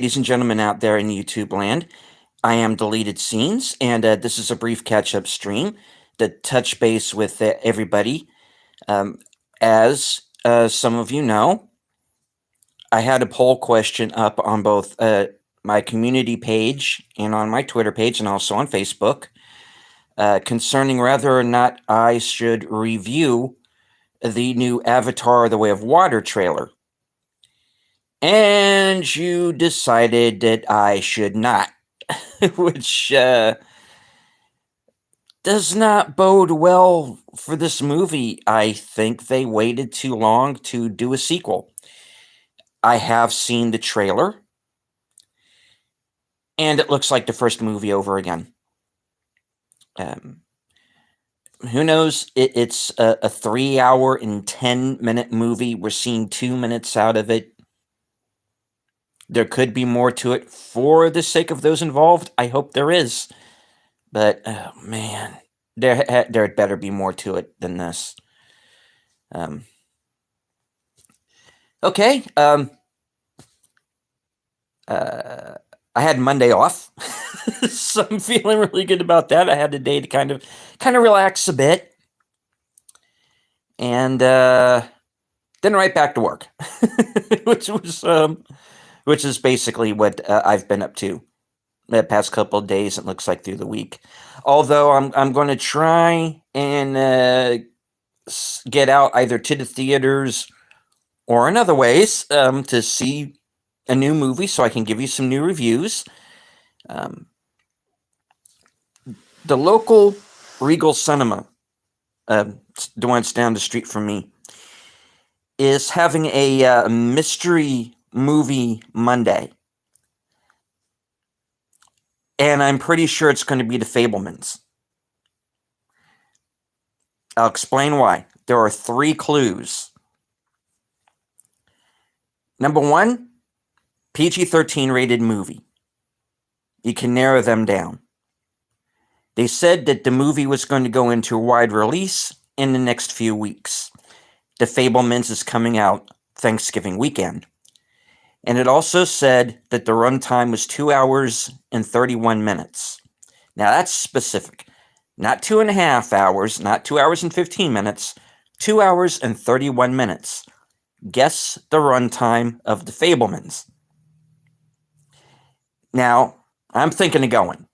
Ladies and gentlemen out there in YouTube land, I am Deleted Scenes, and this is a brief catch-up stream to touch base with everybody. As some of you know, I had a poll question up on both my community page and on my Twitter page and also on Facebook concerning whether or not I should review the new Avatar: The Way of Water trailer. And you decided that I should not, which does not bode well for this movie. I think they waited too long to do a sequel. I have seen the trailer, and it looks like the first movie over again. Who knows? It's a 3-hour and 10-minute movie. We're seeing 2 minutes out of it. There could be more to it for the sake of those involved. I hope there is. But, oh man, there had better be more to it than this. Okay. I had Monday off, so I'm feeling really good about that. I had the day to kind of relax a bit, and then right back to work, which is basically what I've been up to the past couple of days. It looks like through the week. Although I'm going to try and get out either to the theaters or in other ways to see a new movie, so I can give you some new reviews. The local Regal Cinema, the one that's down the street from me, is having a mystery movie Monday. And I'm pretty sure it's going to be The Fabelmans. I'll explain why. There are 3 clues. Number 1, PG-13 rated movie. You can narrow them down. They said that the movie was going to go into a wide release in the next few weeks. The Fabelmans is coming out Thanksgiving weekend. And it also said that the runtime was 2 hours and 31 minutes. Now that's specific. Not 2.5 hours, not 2 hours and 15 minutes, 2 hours and 31 minutes. Guess the runtime of The Fabelmans. Now, I'm thinking of going,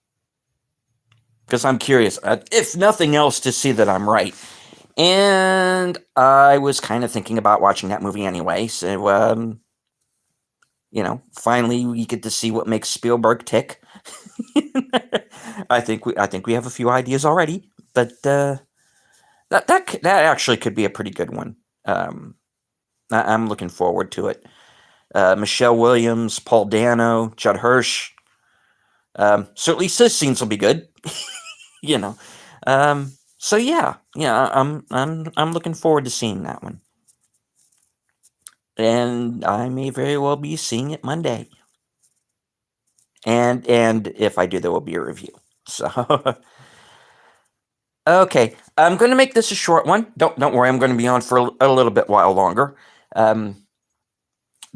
because I'm curious, if nothing else, to see that I'm right. And I was kind of thinking about watching that movie anyway, so, finally we get to see what makes Spielberg tick. I think we have a few ideas already, but that actually could be a pretty good one. I'm looking forward to it. Michelle Williams, Paul Dano, Judd Hirsch. So at least his scenes will be good. So yeah, I'm looking forward to seeing that one. And I may very well be seeing it Monday. And if I do, there will be a review. So okay, I'm going to make this a short one. Don't worry, I'm going to be on for a little bit while longer.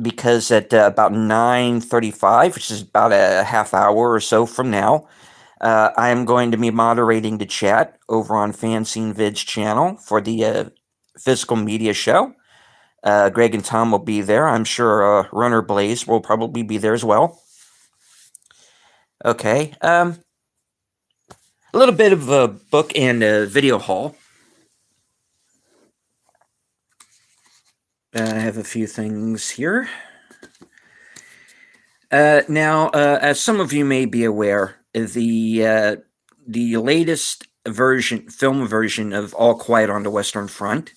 Because at about 9:35, which is about a half hour or so from now, I am going to be moderating the chat over on Fanzine Vid's channel for the physical media show. Greg and Tom will be there. I'm sure Runner Blaze will probably be there as well. Okay. A little bit of a book and a video haul. I have a few things here. Now, as some of you may be aware, the latest film version of All Quiet on the Western Front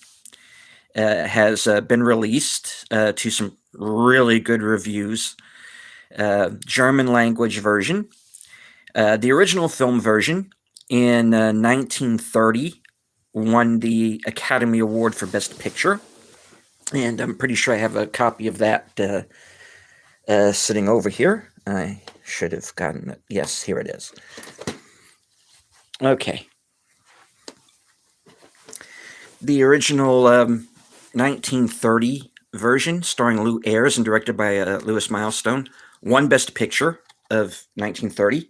has been released to some really good reviews. German language version. The original film version in 1930 won the Academy Award for Best Picture. And I'm pretty sure I have a copy of that sitting over here. I should have gotten it. Yes, here it is. Okay. The original 1930 version, starring Lou Ayres and directed by Louis Milestone, won Best Picture of 1930.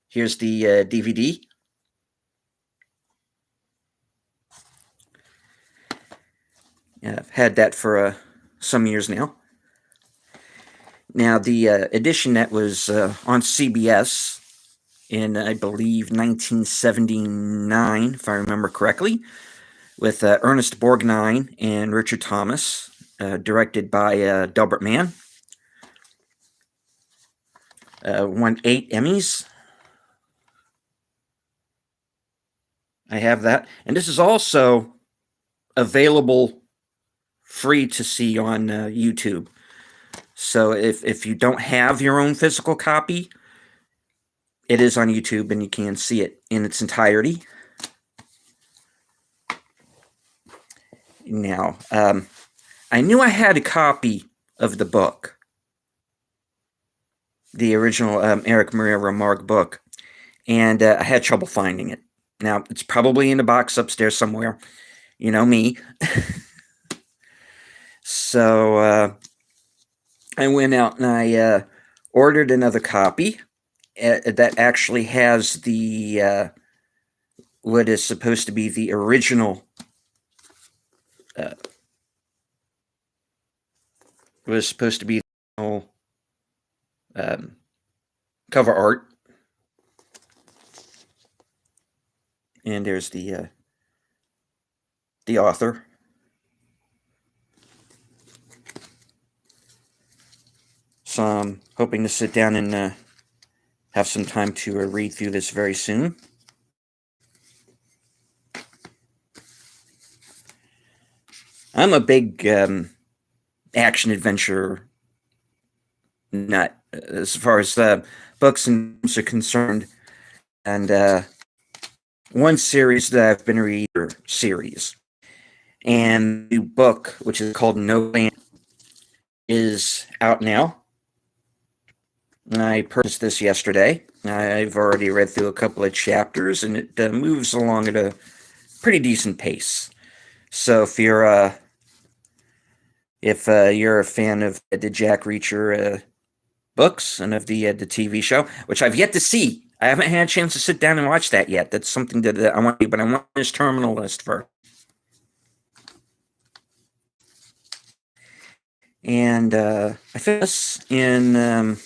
Here's the DVD. I've had that for some years now. Now, the edition that was on CBS in, I believe, 1979, if I remember correctly, with Ernest Borgnine and Richard Thomas, directed by Delbert Mann. Won 8 Emmys. I have that. And this is also available free to see on YouTube. So if you don't have your own physical copy, it is on YouTube and you can see it in its entirety. Now, I knew I had a copy of the book, the original Eric Maria Remarque book, and I had trouble finding it. Now, it's probably in a box upstairs somewhere. You know me. So I went out and I ordered another copy that actually has the what is supposed to be the original was supposed to be the original cover art. And there's the author. So I'm hoping to sit down and have some time to read through this very soon. I'm a big action adventure nut as far as books and games are concerned. And one series that I've been reading, series, and the new book, which is called No Land, is out now. I purchased this yesterday. I've already read through a couple of chapters, and it moves along at a pretty decent pace. So if you're a fan of the Jack Reacher books and of the TV show, which I've yet to see, I haven't had a chance to sit down and watch that yet. That's something that I want to do, but I want this terminal list first. And I found this in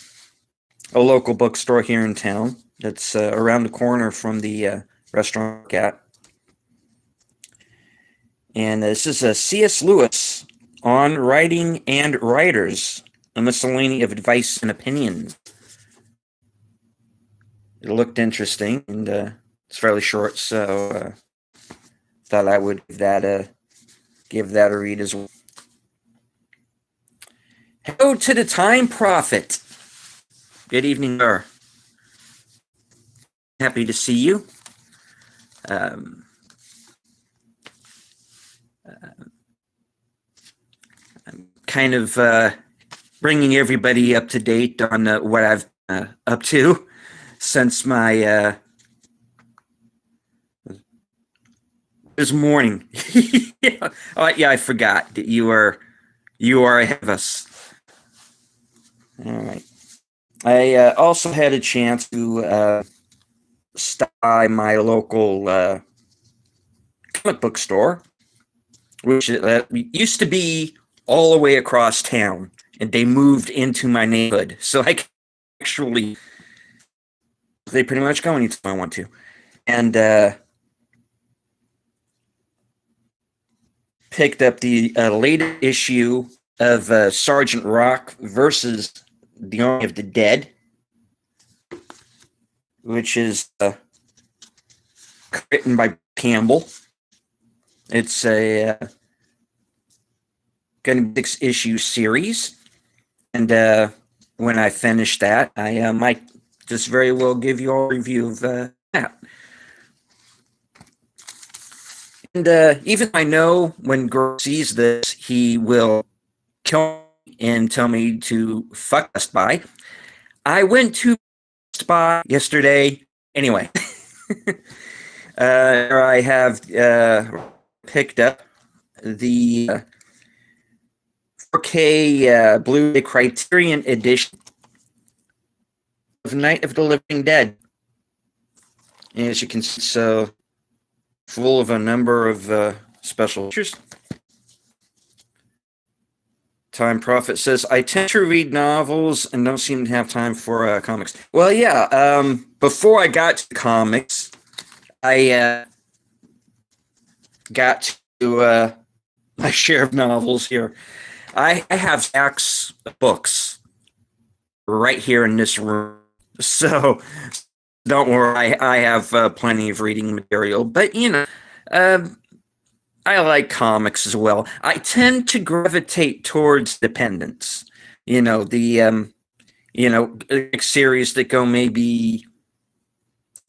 a local bookstore here in town that's around the corner from the restaurant at. And this is a C.S. Lewis on Writing and Writers, a miscellany of advice and opinions. It looked interesting, and it's fairly short, so thought I would give that a read as well. Hello to the Time Prophet. Good evening, sir. Happy to see you. I'm kind of bringing everybody up to date on what I've up to since my this morning. Yeah. Oh, yeah, I forgot that you are ahead of us. All right. I also had a chance to stop by my local comic book store, which used to be all the way across town, and they moved into my neighborhood. So I can actually, they pretty much go anytime I want to. And picked up the latest issue of Sergeant Rock versus the Army of the Dead, which is written by Campbell. It's a going to be 6-issue series, and when I finish that, I might just very well give you all a review of that. And even I know when Greg sees this, he will kill me and tell me to fuck Best Buy. I went to Best Buy yesterday anyway. I have picked up the 4K Blu-ray Criterion Edition of Night of the Living Dead. And as you can see, it's full of a number of special features. Time Prophet says, I tend to read novels and don't seem to have time for comics. Well, yeah, before I got to comics, I got to my share of novels here. I have stacks of books right here in this room. So don't worry, I have plenty of reading material. But, I like comics as well. I tend to gravitate towards dependents. The series that go maybe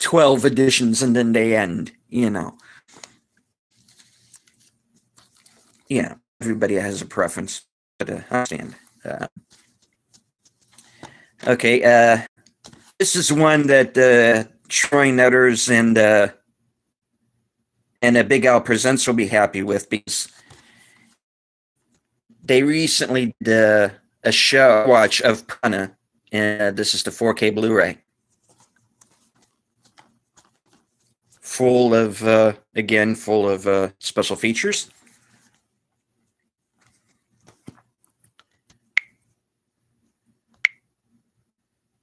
12 editions and then they end. Yeah, everybody has a preference, but I understand. Okay, this is one that Troy Nutters and Big Al Presents will be happy with, because they recently did a show watch of Prana, and this is the 4K Blu-ray. Full of special features.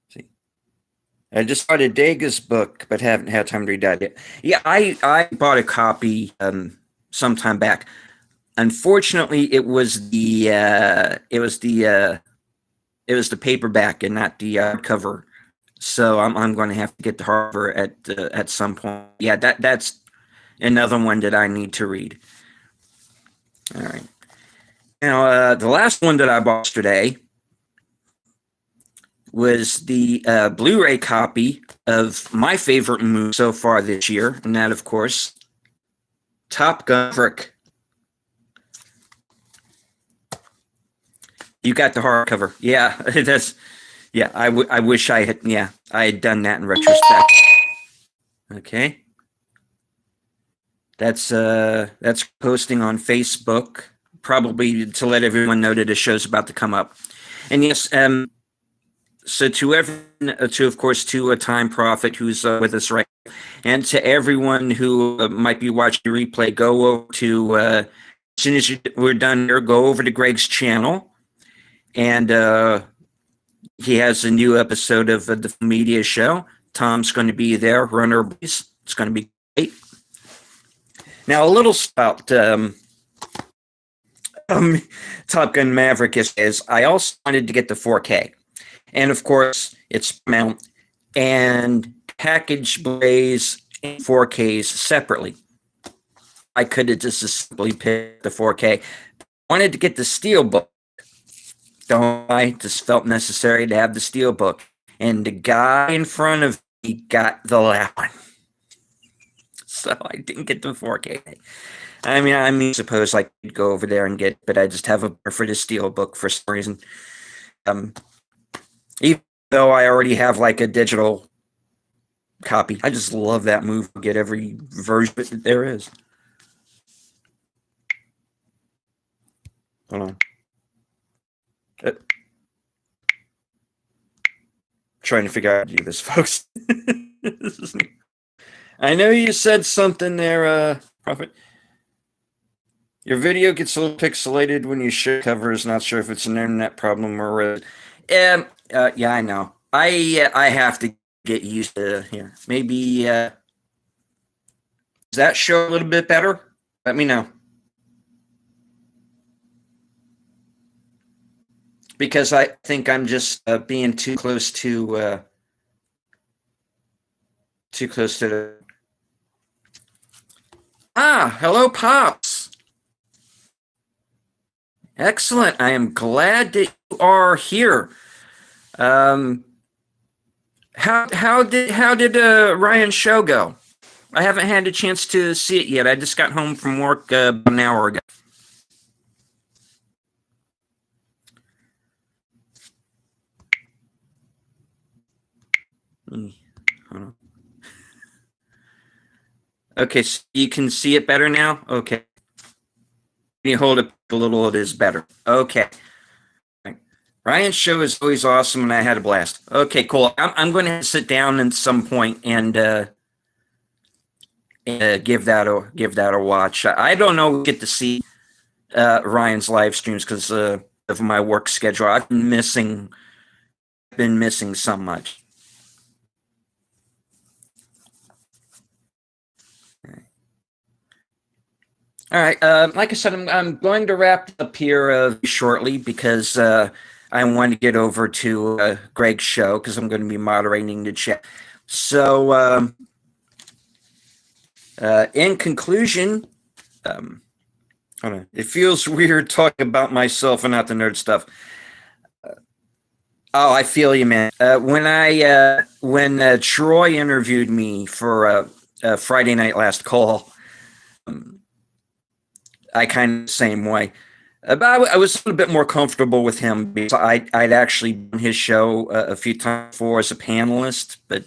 See, I just started Dega's book, but haven't had time to read that yet. Yeah, I bought a copy sometime back. Unfortunately, it was the paperback and not the hardcover. So I'm going to have to get the hardcover at some point. Yeah, that's another one that I need to read. All right. Now, the last one that I bought today was the Blu-ray copy of my favorite movie so far this year, and that, of course, Top Gun Maverick. You got the hardcover. Yeah, that's. Yeah, I wish I had. Yeah, I had done that in retrospect. Okay. That's posting on Facebook, probably to let everyone know that a show's about to come up. And yes, so to everyone, of course, to a Time Prophet who's with us right now, and to everyone who might be watching the replay, go over to as soon as we're done here, go over to Greg's channel. And he has a new episode of the media show. Tom's going to be there, runner. It's going to be great. Now, a little about Top Gun Maverick is I also wanted to get the 4K. And, of course, it's mount and package Blu-rays and 4Ks separately. I could have just simply picked the 4K. I wanted to get the Steelbook. I just felt necessary to have the Steelbook. And the guy in front of me got the last one. So I didn't get the 4K. I mean, suppose I could go over there and get it, but I just have a for the Steelbook for some reason. Even though I already have like a digital copy. I just love that movie. Get every version that there is. Hold on. Trying to figure out how to do this, folks. I know you said something there, Prophet. Your video gets a little pixelated when you show covers. Not sure if it's an internet problem or. Yeah, I know. I have to get used to here. Maybe does that show a little bit better? Let me know. Because I think I'm just being too close to the. Hello, Pops. Excellent. I am glad that you are here. How did Ryan's show go? I haven't had a chance to see it yet. I just got home from work an hour ago. Hold on. Okay, so you can see it better now? Okay. Can you hold it a little? It is better. Okay. Ryan's show is always awesome, and I had a blast. Okay, cool. I'm going to sit down at some point and give that a watch. I don't know get to see Ryan's live streams because of my work schedule. I've been missing so much. All right. Like I said, I'm going to wrap up here shortly because I want to get over to Greg's show because I'm going to be moderating the chat. So, in conclusion, hold on. It feels weird talking about myself and not the nerd stuff. Oh, I feel you, man. When Troy interviewed me for Friday Night Last Call, I kind of the same way. But I was a little bit more comfortable with him because I'd actually done his show a few times before as a panelist, but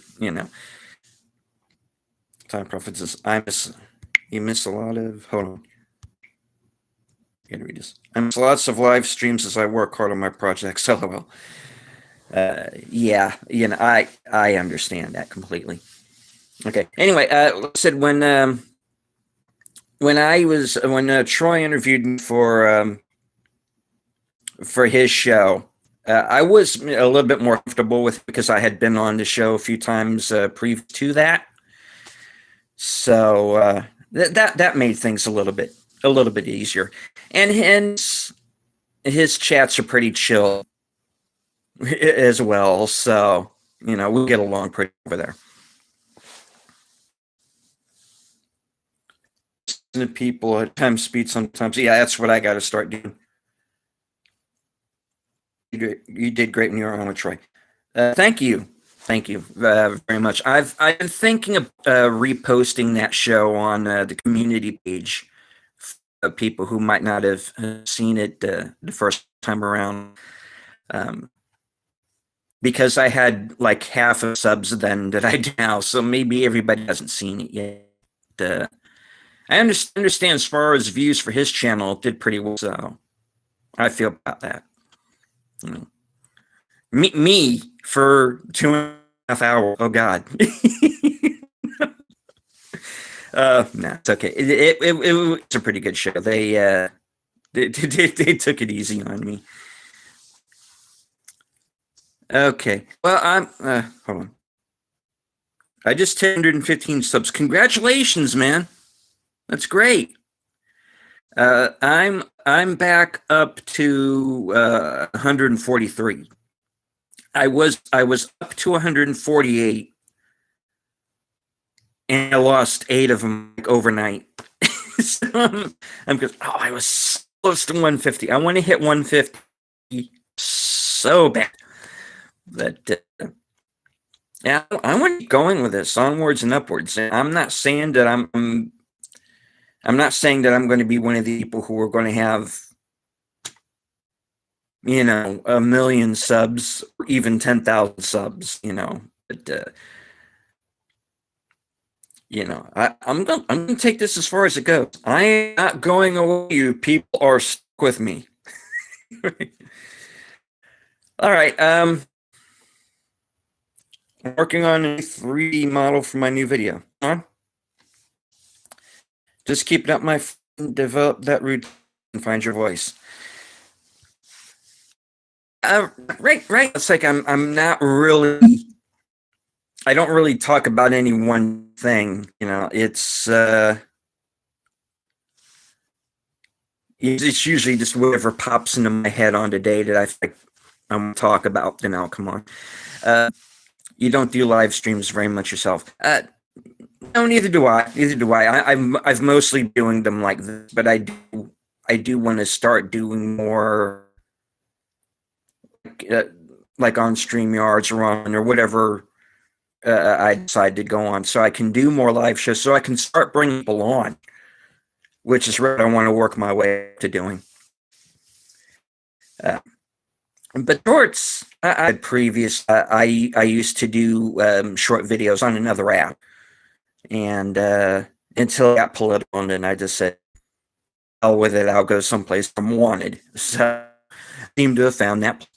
Time Prophets you miss a lot of, hold on. I gotta read this. I miss lots of live streams as I work hard on my projects. LOL. Yeah, I understand that completely. Okay. Anyway, like I said, when Troy interviewed me for his show, I was a little bit more comfortable with it because I had been on the show a few times previous to that. So that made things a little bit easier, and his chats are pretty chill as well. So we'll get along pretty over there. The people at times speed sometimes. Yeah, that's what I got to start doing. You did great when you were on with Troy. Thank you very much. I've been thinking of reposting that show on the community page for people who might not have seen it the first time around, because I had like half of subs then that I do now, so maybe everybody hasn't seen it yet. I understand as far as views for his channel, it did pretty well, so I feel about that. Me for 2.5 hours. Oh God. No, it's okay. It was a pretty good show. They took it easy on me. Okay. Well, I'm hold on. I just hit 115 subs. Congratulations, man. That's great. I'm back up to 143. I was up to 148, and I lost 8 of them overnight. So I'm just, I was close to 150. I want to hit 150 so bad. But yeah, I want to keep going with this onwards and upwards. And I'm not saying that I'm not saying that I'm going to be one of the people who are going to have 1 million subs or even 10,000 subs. But I'm going to take this as far as it goes. I am not going away. You people are stuck with me. All right. I'm working on a 3D model for my new video. Just keep it up, my friend. Develop that routine and find your voice. Right. It's like I'm not really. I don't really talk about any one thing. It's usually just whatever pops into my head on the day that I'm going to talk about. Come on. You don't do live streams very much yourself. No, neither do I. I've mostly doing them like this, but I do want to start doing more, like on StreamYards or whatever I decide to go on, so I can do more live shows, so I can start bringing people on, which is what I want to work my way to doing. But shorts, I used to do short videos on another app, and until it got political, and then I just said, "Hell with it, I'll go someplace I'm wanted." So I seem to have found that.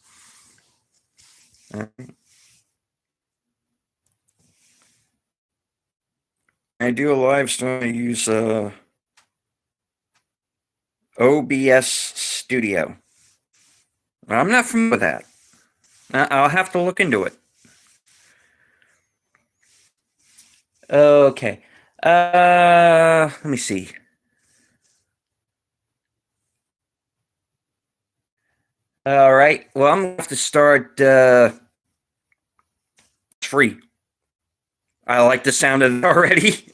I do a live stream. I use OBS Studio. I'm not familiar with that. I'll have to look into it. Okay. Let me see. All right. Well, I'm gonna have to start free. I like the sound of it already.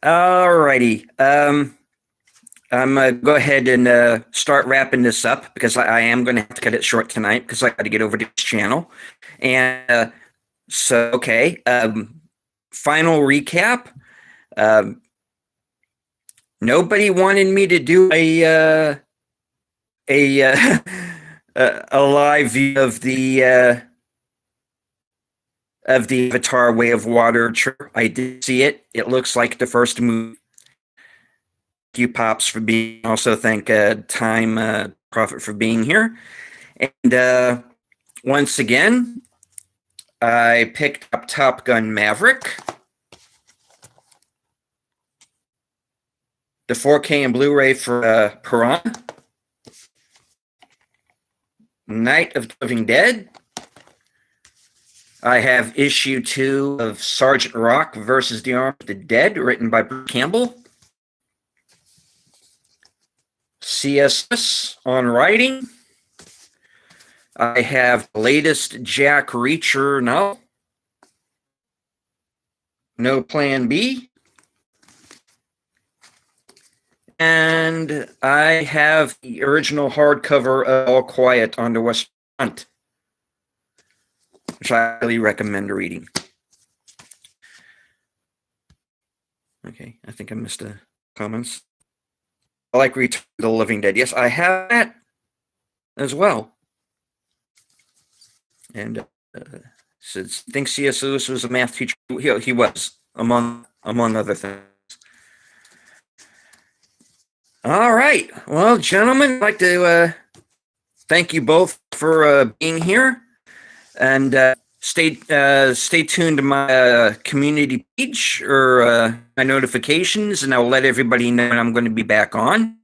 All righty. I'm gonna go ahead and start wrapping this up because I am going to have to cut it short tonight because I got to get over to this channel. And so, okay. Final recap. Nobody wanted me to do a a live view of the Avatar Way of Water. I did see it. It looks like the first movie. Thank you, Pops, for being. Also, thank Time Prophet for being here. And once again, I picked up Top Gun Maverick, the 4K and Blu-ray for Piranha, Night of the Living Dead. I have issue 2 of Sergeant Rock versus the Arm of the Dead, written by Bruce Campbell. CSS on writing. I have the latest Jack Reacher novel, No Plan B. And I have the original hardcover of All Quiet on the Western Front, which I highly recommend reading. Okay, I think I missed the comments. I like Return of the Living Dead. Yes, I have that as well. And says, think C.S. Lewis was a math teacher. He was, among other things. All right. Well, gentlemen, I'd like to thank you both for being here. And stay tuned to my community page or my notifications, and I'll let everybody know when I'm going to be back on.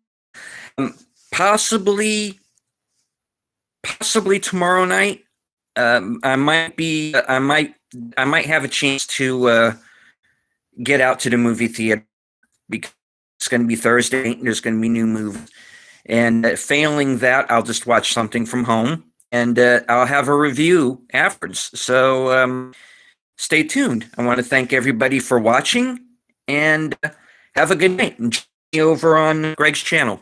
Possibly tomorrow night. I might have a chance to get out to the movie theater because it's going to be Thursday. There's going to be new movies, and failing that, I'll just watch something from home, and I'll have a review afterwards. So stay tuned. I want to thank everybody for watching, and have a good night. And join me over on Greg's channel.